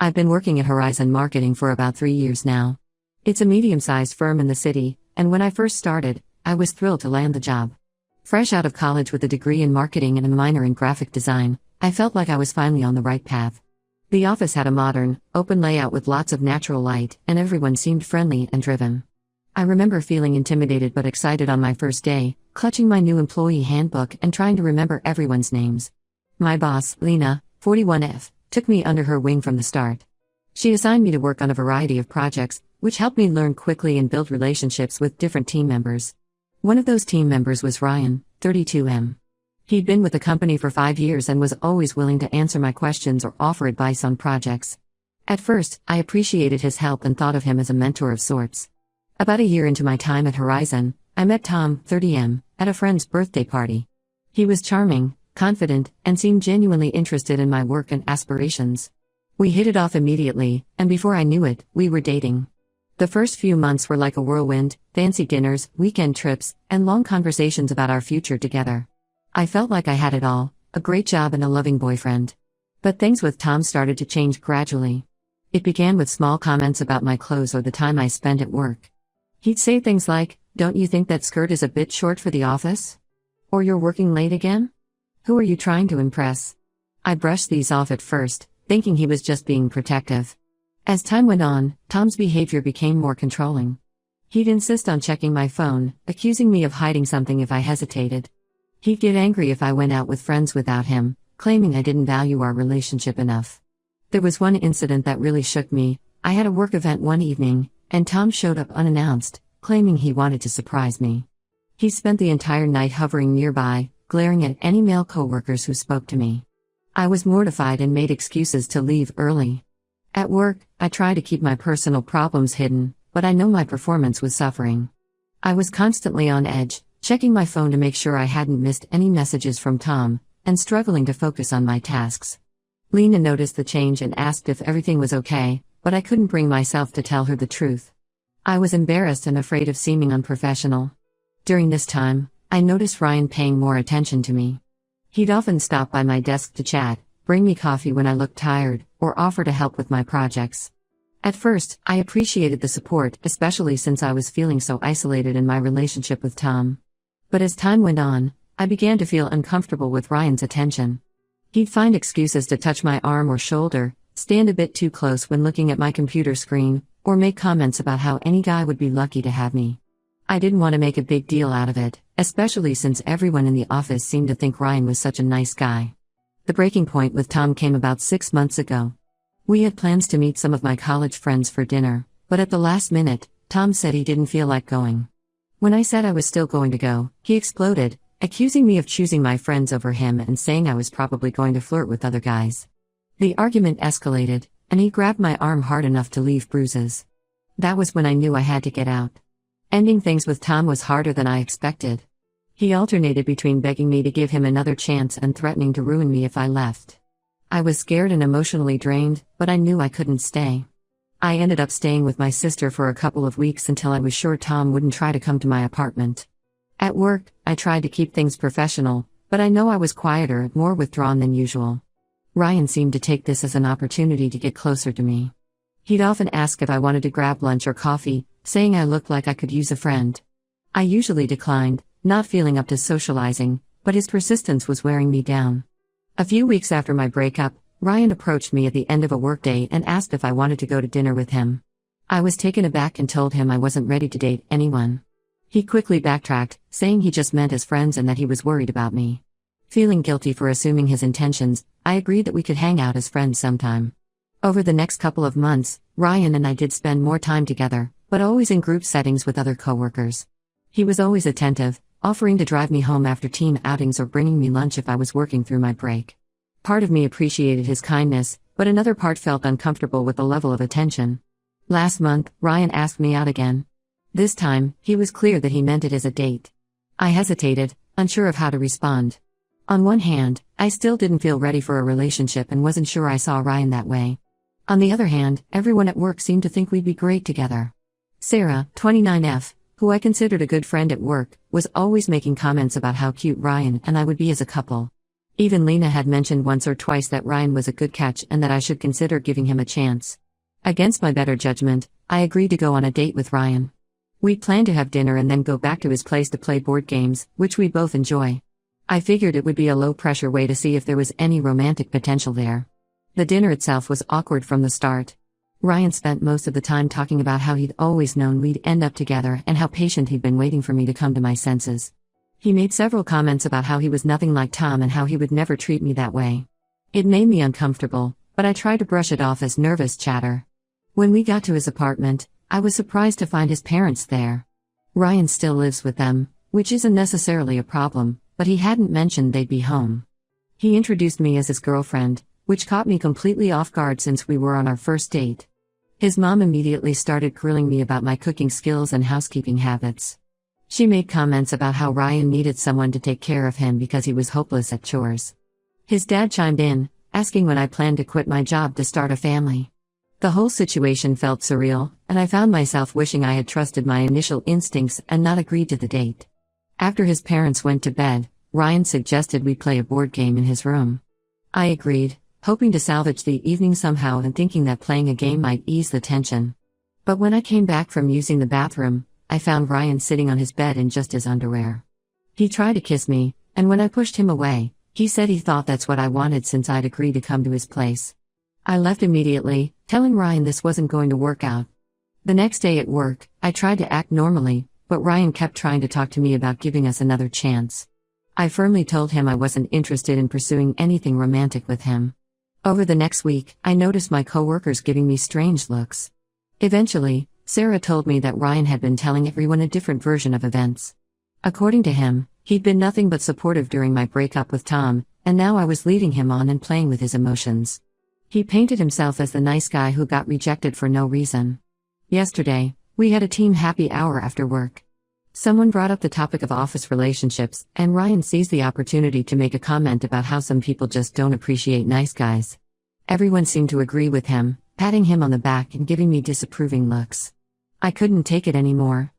I've been working at Horizon Marketing for about 3 years now. It's a medium-sized firm in the city, and when I first started, I was thrilled to land the job. Fresh out of college with a degree in marketing and a minor in graphic design, I felt like I was finally on the right path. The office had a modern, open layout with lots of natural light, and everyone seemed friendly and driven. I remember feeling intimidated but excited on my first day, clutching my new employee handbook and trying to remember everyone's names. My boss, Lena, 41F, took me under her wing from the start. She assigned me to work on a variety of projects, which helped me learn quickly and build relationships with different team members. One of those team members was Ryan, 32M. He'd been with the company for 5 years and was always willing to answer my questions or offer advice on projects. At first, I appreciated his help and thought of him as a mentor of sorts. About a year into my time at Horizon, I met Tom, 30M, at a friend's birthday party. He was charming, confident, and seemed genuinely interested in my work and aspirations. We hit it off immediately, and before I knew it, we were dating. The first few months were like a whirlwind, fancy dinners, weekend trips, and long conversations about our future together. I felt like I had it all, a great job and a loving boyfriend. But things with Tom started to change gradually. It began with small comments about my clothes or the time I spent at work. He'd say things like, "Don't you think that skirt is a bit short for the office? Or you're working late again? Who are you trying to impress?" I brushed these off at first, thinking he was just being protective. As time went on, Tom's behavior became more controlling. He'd insist on checking my phone, accusing me of hiding something if I hesitated. He'd get angry if I went out with friends without him, claiming I didn't value our relationship enough. There was one incident that really shook me. I had a work event one evening, and Tom showed up unannounced, claiming he wanted to surprise me. He spent the entire night hovering nearby, glaring at any male coworkers who spoke to me. I was mortified and made excuses to leave early. At work, I tried to keep my personal problems hidden, but I know my performance was suffering. I was constantly on edge, checking my phone to make sure I hadn't missed any messages from Tom, and struggling to focus on my tasks. Lena noticed the change and asked if everything was okay, but I couldn't bring myself to tell her the truth. I was embarrassed and afraid of seeming unprofessional. During this time, I noticed Ryan paying more attention to me. He'd often stop by my desk to chat, bring me coffee when I looked tired, or offer to help with my projects. At first, I appreciated the support, especially since I was feeling so isolated in my relationship with Tom. But as time went on, I began to feel uncomfortable with Ryan's attention. He'd find excuses to touch my arm or shoulder, stand a bit too close when looking at my computer screen, or make comments about how any guy would be lucky to have me. I didn't want to make a big deal out of it, especially since everyone in the office seemed to think Ryan was such a nice guy. The breaking point with Tom came about 6 months ago. We had plans to meet some of my college friends for dinner, but at the last minute, Tom said he didn't feel like going. When I said I was still going to go, he exploded, accusing me of choosing my friends over him and saying I was probably going to flirt with other guys. The argument escalated, and he grabbed my arm hard enough to leave bruises. That was when I knew I had to get out. Ending things with Tom was harder than I expected. He alternated between begging me to give him another chance and threatening to ruin me if I left. I was scared and emotionally drained, but I knew I couldn't stay. I ended up staying with my sister for a couple of weeks until I was sure Tom wouldn't try to come to my apartment. At work, I tried to keep things professional, but I know I was quieter, more withdrawn than usual. Ryan seemed to take this as an opportunity to get closer to me. He'd often ask if I wanted to grab lunch or coffee, saying I looked like I could use a friend. I usually declined, not feeling up to socializing, but his persistence was wearing me down. A few weeks after my breakup, Ryan approached me at the end of a workday and asked if I wanted to go to dinner with him. I was taken aback and told him I wasn't ready to date anyone. He quickly backtracked, saying he just meant as friends and that he was worried about me. Feeling guilty for assuming his intentions, I agreed that we could hang out as friends sometime. Over the next couple of months, Ryan and I did spend more time together, but always in group settings with other coworkers. He was always attentive, offering to drive me home after team outings or bringing me lunch if I was working through my break. Part of me appreciated his kindness, but another part felt uncomfortable with the level of attention. Last month, Ryan asked me out again. This time, he was clear that he meant it as a date. I hesitated, unsure of how to respond. On one hand, I still didn't feel ready for a relationship and wasn't sure I saw Ryan that way. On the other hand, everyone at work seemed to think we'd be great together. Sarah, 29F, who I considered a good friend at work, was always making comments about how cute Ryan and I would be as a couple. Even Lena had mentioned once or twice that Ryan was a good catch and that I should consider giving him a chance. Against my better judgment, I agreed to go on a date with Ryan. We planned to have dinner and then go back to his place to play board games, which we both enjoy. I figured it would be a low-pressure way to see if there was any romantic potential there. The dinner itself was awkward from the start. Ryan spent most of the time talking about how he'd always known we'd end up together and how patient he'd been waiting for me to come to my senses. He made several comments about how he was nothing like Tom and how he would never treat me that way. It made me uncomfortable, but I tried to brush it off as nervous chatter. When we got to his apartment, I was surprised to find his parents there. Ryan still lives with them, which isn't necessarily a problem, but he hadn't mentioned they'd be home. He introduced me as his girlfriend, which caught me completely off guard since we were on our first date. His mom immediately started grilling me about my cooking skills and housekeeping habits. She made comments about how Ryan needed someone to take care of him because he was hopeless at chores. His dad chimed in, asking when I planned to quit my job to start a family. The whole situation felt surreal, and I found myself wishing I had trusted my initial instincts and not agreed to the date. After his parents went to bed, Ryan suggested we play a board game in his room. I agreed, hoping to salvage the evening somehow and thinking that playing a game might ease the tension. But when I came back from using the bathroom, I found Ryan sitting on his bed in just his underwear. He tried to kiss me, and when I pushed him away, he said he thought that's what I wanted since I'd agreed to come to his place. I left immediately, telling Ryan this wasn't going to work out. The next day at work, I tried to act normally, but Ryan kept trying to talk to me about giving us another chance. I firmly told him I wasn't interested in pursuing anything romantic with him. Over the next week, I noticed my coworkers giving me strange looks. Eventually, Sarah told me that Ryan had been telling everyone a different version of events. According to him, he'd been nothing but supportive during my breakup with Tom, and now I was leading him on and playing with his emotions. He painted himself as the nice guy who got rejected for no reason. Yesterday, we had a team happy hour after work. Someone brought up the topic of office relationships, and Ryan seized the opportunity to make a comment about how some people just don't appreciate nice guys. Everyone seemed to agree with him, patting him on the back and giving me disapproving looks. I couldn't take it anymore.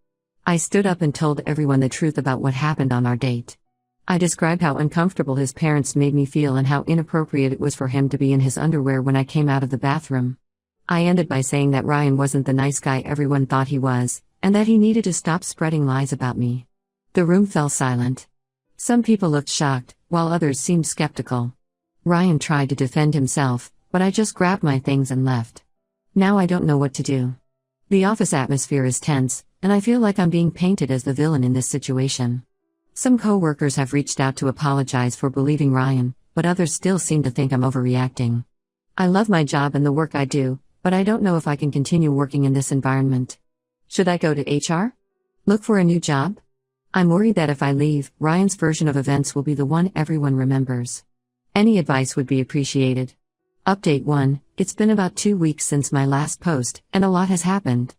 I stood up and told everyone the truth about what happened on our date. I described how uncomfortable his parents made me feel and how inappropriate it was for him to be in his underwear when I came out of the bathroom. I ended by saying that Ryan wasn't the nice guy everyone thought he was, and that he needed to stop spreading lies about me. The room fell silent. Some people looked shocked, while others seemed skeptical. Ryan tried to defend himself, but I just grabbed my things and left. Now I don't know what to do. The office atmosphere is tense, and I feel like I'm being painted as the villain in this situation. Some coworkers have reached out to apologize for believing Ryan, but others still seem to think I'm overreacting. I love my job and the work I do, but I don't know if I can continue working in this environment. Should I go to HR? Look for a new job? I'm worried that if I leave, Ryan's version of events will be the one everyone remembers. Any advice would be appreciated. Update 1, it's been about 2 weeks since my last post, and a lot has happened.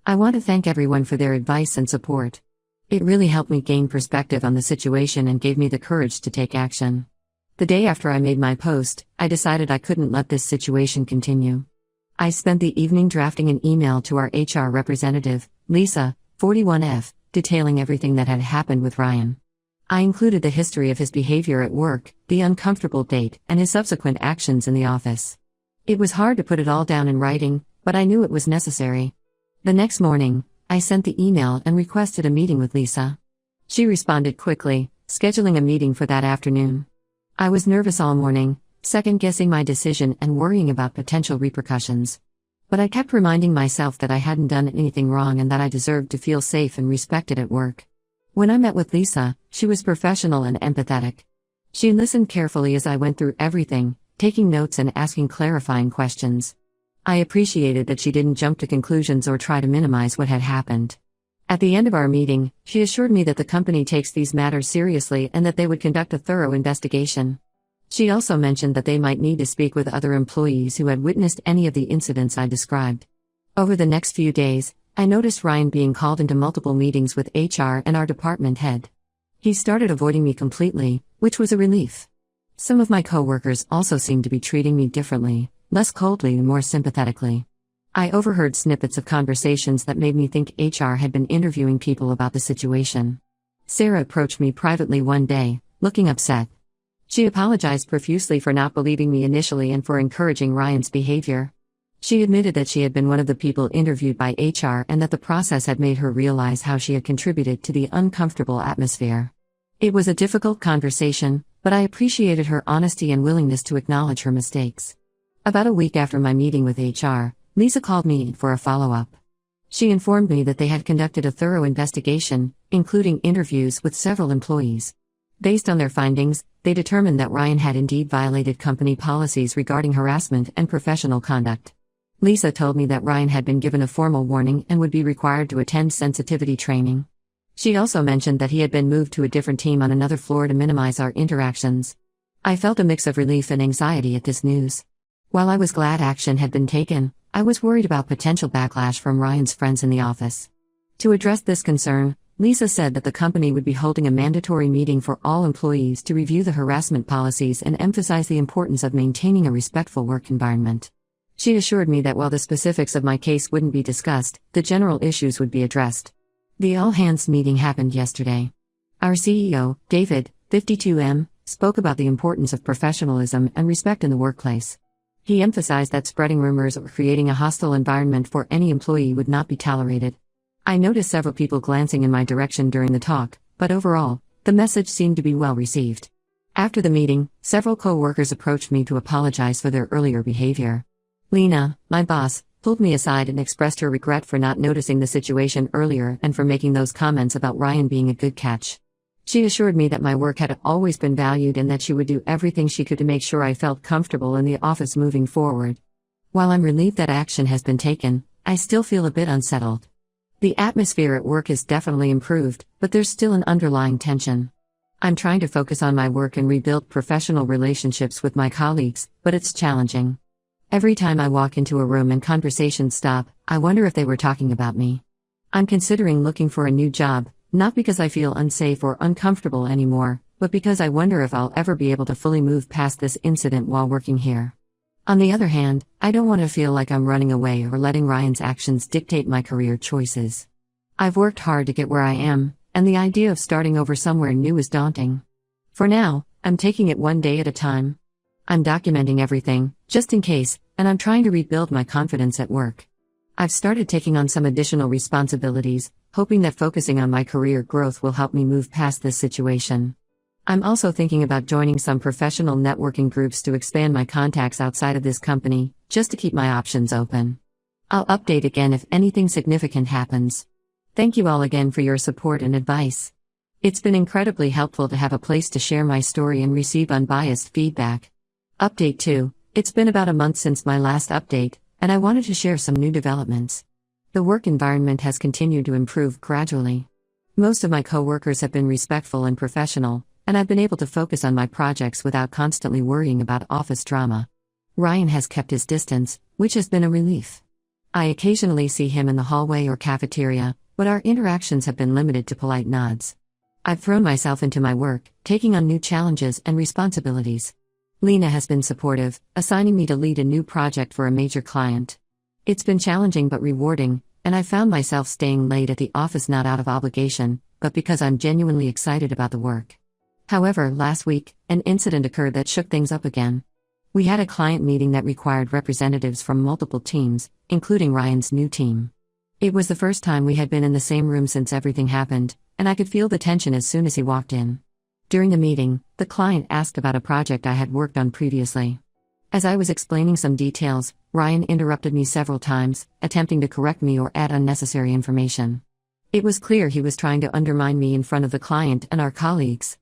I want to thank everyone for their advice and support. It really helped me gain perspective on the situation and gave me the courage to take action. The day after I made my post, I decided I couldn't let this situation continue. I spent the evening drafting an email to our HR representative, Lisa, 41F, detailing everything that had happened with Ryan. I included the history of his behavior at work, the uncomfortable date, and his subsequent actions in the office. It was hard to put it all down in writing, but I knew it was necessary. The next morning, I sent the email and requested a meeting with Lisa. She responded quickly, scheduling a meeting for that afternoon. I was nervous all morning, second-guessing my decision and worrying about potential repercussions. But I kept reminding myself that I hadn't done anything wrong and that I deserved to feel safe and respected at work. When I met with Lisa, she was professional and empathetic. She listened carefully as I went through everything, taking notes and asking clarifying questions. I appreciated that she didn't jump to conclusions or try to minimize what had happened. At the end of our meeting, she assured me that the company takes these matters seriously and that they would conduct a thorough investigation. She also mentioned that they might need to speak with other employees who had witnessed any of the incidents I described. Over the next few days, I noticed Ryan being called into multiple meetings with HR and our department head. He started avoiding me completely, which was a relief. Some of my coworkers also seemed to be treating me differently, less coldly and more sympathetically. I overheard snippets of conversations that made me think HR had been interviewing people about the situation. Sarah approached me privately one day, looking upset. She apologized profusely for not believing me initially and for encouraging Ryan's behavior. She admitted that she had been one of the people interviewed by HR and that the process had made her realize how she had contributed to the uncomfortable atmosphere. It was a difficult conversation, but I appreciated her honesty and willingness to acknowledge her mistakes. About a week after my meeting with HR, Lisa called me for a follow-up. She informed me that they had conducted a thorough investigation, including interviews with several employees. Based on their findings, they determined that Ryan had indeed violated company policies regarding harassment and professional conduct. Lisa told me that Ryan had been given a formal warning and would be required to attend sensitivity training. She also mentioned that he had been moved to a different team on another floor to minimize our interactions. I felt a mix of relief and anxiety at this news. While I was glad action had been taken, I was worried about potential backlash from Ryan's friends in the office. To address this concern, Lisa said that the company would be holding a mandatory meeting for all employees to review the harassment policies and emphasize the importance of maintaining a respectful work environment. She assured me that while the specifics of my case wouldn't be discussed, the general issues would be addressed. The all-hands meeting happened yesterday. Our CEO, David, 52M, spoke about the importance of professionalism and respect in the workplace. He emphasized that spreading rumors or creating a hostile environment for any employee would not be tolerated. I noticed several people glancing in my direction during the talk, but overall, the message seemed to be well received. After the meeting, several coworkers approached me to apologize for their earlier behavior. Lena, my boss, pulled me aside and expressed her regret for not noticing the situation earlier and for making those comments about Ryan being a good catch. She assured me that my work had always been valued and that she would do everything she could to make sure I felt comfortable in the office moving forward. While I'm relieved that action has been taken, I still feel a bit unsettled. The atmosphere at work is definitely improved, but there's still an underlying tension. I'm trying to focus on my work and rebuild professional relationships with my colleagues, but it's challenging. Every time I walk into a room and conversations stop, I wonder if they were talking about me. I'm considering looking for a new job, not because I feel unsafe or uncomfortable anymore, but because I wonder if I'll ever be able to fully move past this incident while working here. On the other hand, I don't want to feel like I'm running away or letting Ryan's actions dictate my career choices. I've worked hard to get where I am, and the idea of starting over somewhere new is daunting. For now, I'm taking it one day at a time. I'm documenting everything, just in case, and I'm trying to rebuild my confidence at work. I've started taking on some additional responsibilities, hoping that focusing on my career growth will help me move past this situation. I'm also thinking about joining some professional networking groups to expand my contacts outside of this company, just to keep my options open. I'll update again if anything significant happens. Thank you all again for your support and advice. It's been incredibly helpful to have a place to share my story and receive unbiased feedback. Update 2. It's been about a month since my last update, and I wanted to share some new developments. The work environment has continued to improve gradually. Most of my coworkers have been respectful and professional, and I've been able to focus on my projects without constantly worrying about office drama. Ryan has kept his distance, which has been a relief. I occasionally see him in the hallway or cafeteria, but our interactions have been limited to polite nods. I've thrown myself into my work, taking on new challenges and responsibilities. Lena has been supportive, assigning me to lead a new project for a major client. It's been challenging but rewarding, and I found myself staying late at the office not out of obligation, but because I'm genuinely excited about the work. However, last week, an incident occurred that shook things up again. We had a client meeting that required representatives from multiple teams, including Ryan's new team. It was the first time we had been in the same room since everything happened, and I could feel the tension as soon as he walked in. During the meeting, the client asked about a project I had worked on previously. As I was explaining some details, Ryan interrupted me several times, attempting to correct me or add unnecessary information. It was clear he was trying to undermine me in front of the client and our colleagues.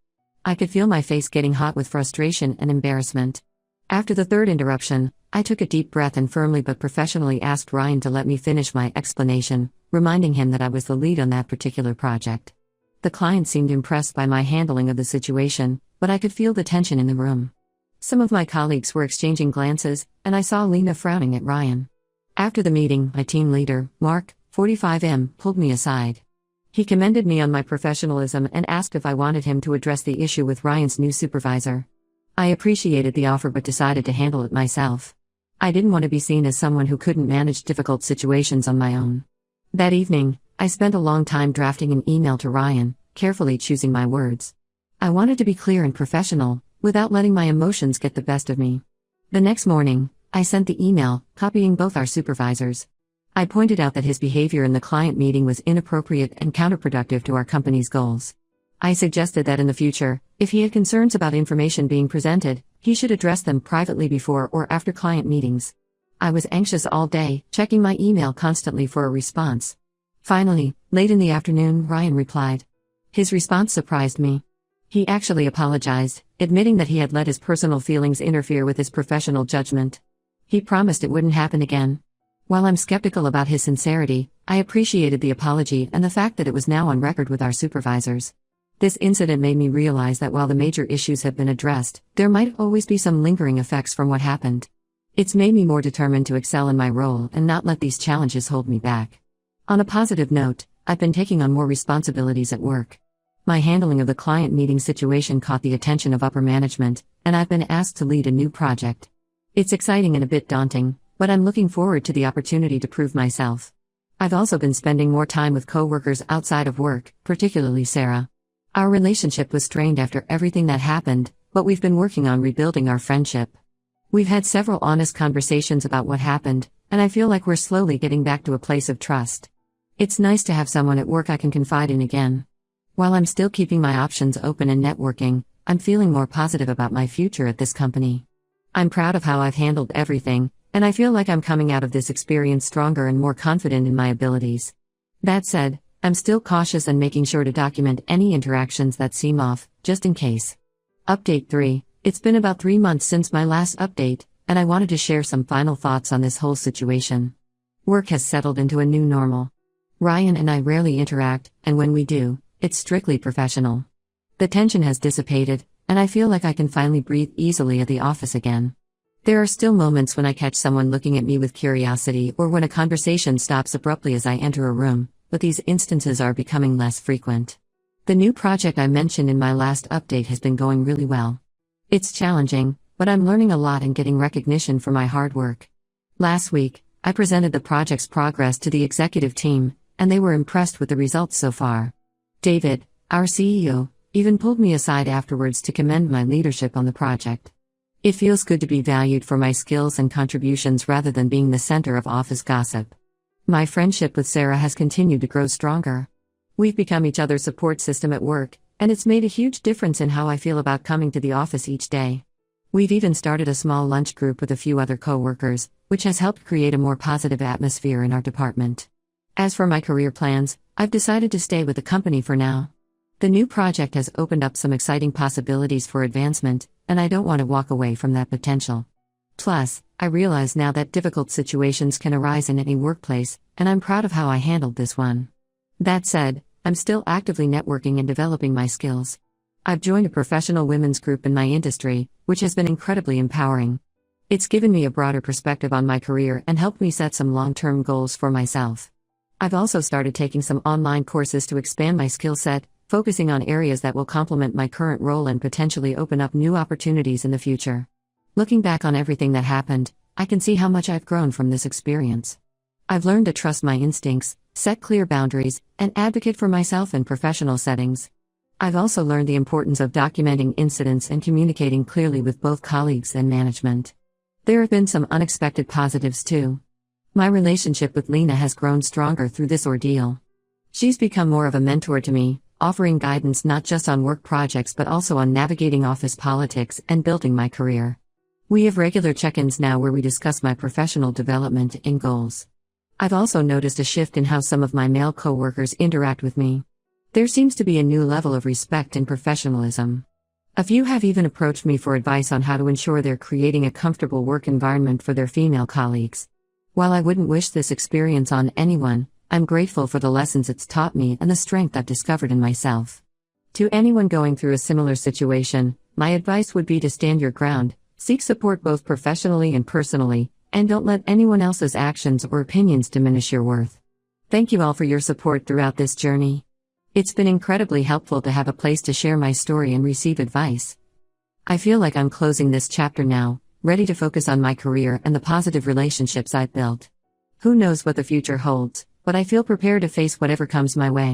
I could feel my face getting hot with frustration and embarrassment. After the third interruption, I took a deep breath and firmly but professionally asked Ryan to let me finish my explanation, reminding him that I was the lead on that particular project. The client seemed impressed by my handling of the situation, but I could feel the tension in the room. Some of my colleagues were exchanging glances, and I saw Lena frowning at Ryan. After the meeting, my team leader, Mark, 45M, pulled me aside. He commended me on my professionalism and asked if I wanted him to address the issue with Ryan's new supervisor. I appreciated the offer but decided to handle it myself. I didn't want to be seen as someone who couldn't manage difficult situations on my own. That evening, I spent a long time drafting an email to Ryan, carefully choosing my words. I wanted to be clear and professional, without letting my emotions get the best of me. The next morning, I sent the email, copying both our supervisors. I pointed out that his behavior in the client meeting was inappropriate and counterproductive to our company's goals. I suggested that in the future, if he had concerns about information being presented, he should address them privately before or after client meetings. I was anxious all day, checking my email constantly for a response. Finally, late in the afternoon, Ryan replied. His response surprised me. He actually apologized, admitting that he had let his personal feelings interfere with his professional judgment. He promised it wouldn't happen again. While I'm skeptical about his sincerity, I appreciated the apology and the fact that it was now on record with our supervisors. This incident made me realize that while the major issues have been addressed, there might always be some lingering effects from what happened. It's made me more determined to excel in my role and not let these challenges hold me back. On a positive note, I've been taking on more responsibilities at work. My handling of the client meeting situation caught the attention of upper management, and I've been asked to lead a new project. It's exciting and a bit daunting, but I'm looking forward to the opportunity to prove myself. I've also been spending more time with coworkers outside of work, particularly Sarah. Our relationship was strained after everything that happened, but we've been working on rebuilding our friendship. We've had several honest conversations about what happened, and I feel like we're slowly getting back to a place of trust. It's nice to have someone at work I can confide in again. While I'm still keeping my options open and networking, I'm feeling more positive about my future at this company. I'm proud of how I've handled everything, and I feel like I'm coming out of this experience stronger and more confident in my abilities. That said, I'm still cautious and making sure to document any interactions that seem off, just in case. Update 3. It's been about 3 months since my last update, and I wanted to share some final thoughts on this whole situation. Work has settled into a new normal. Ryan and I rarely interact, and when we do, it's strictly professional. The tension has dissipated, and I feel like I can finally breathe easily at the office again. There are still moments when I catch someone looking at me with curiosity or when a conversation stops abruptly as I enter a room, but these instances are becoming less frequent. The new project I mentioned in my last update has been going really well. It's challenging, but I'm learning a lot and getting recognition for my hard work. Last week, I presented the project's progress to the executive team, and they were impressed with the results so far. David, our CEO, even pulled me aside afterwards to commend my leadership on the project. It feels good to be valued for my skills and contributions rather than being the center of office gossip. My friendship with Sarah has continued to grow stronger. We've become each other's support system at work, and it's made a huge difference in how I feel about coming to the office each day. We've even started a small lunch group with a few other coworkers, which has helped create a more positive atmosphere in our department. As for my career plans, I've decided to stay with the company for now. The new project has opened up some exciting possibilities for advancement, and I don't want to walk away from that potential. Plus, I realize now that difficult situations can arise in any workplace, and I'm proud of how I handled this one. That said, I'm still actively networking and developing my skills. I've joined a professional women's group in my industry, which has been incredibly empowering. It's given me a broader perspective on my career and helped me set some long-term goals for myself. I've also started taking some online courses to expand my skill set, focusing on areas that will complement my current role and potentially open up new opportunities in the future. Looking back on everything that happened, I can see how much I've grown from this experience. I've learned to trust my instincts, set clear boundaries, and advocate for myself in professional settings. I've also learned the importance of documenting incidents and communicating clearly with both colleagues and management. There have been some unexpected positives too. My relationship with Lena has grown stronger through this ordeal. She's become more of a mentor to me, offering guidance not just on work projects but also on navigating office politics and building my career. We have regular check-ins now where we discuss my professional development and goals. I've also noticed a shift in how some of my male coworkers interact with me. There seems to be a new level of respect and professionalism. A few have even approached me for advice on how to ensure they're creating a comfortable work environment for their female colleagues. While I wouldn't wish this experience on anyone, I'm grateful for the lessons it's taught me and the strength I've discovered in myself. To anyone going through a similar situation, my advice would be to stand your ground, seek support both professionally and personally, and don't let anyone else's actions or opinions diminish your worth. Thank you all for your support throughout this journey. It's been incredibly helpful to have a place to share my story and receive advice. I feel like I'm closing this chapter now, ready to focus on my career and the positive relationships I've built. Who knows what the future holds, but I feel prepared to face whatever comes my way.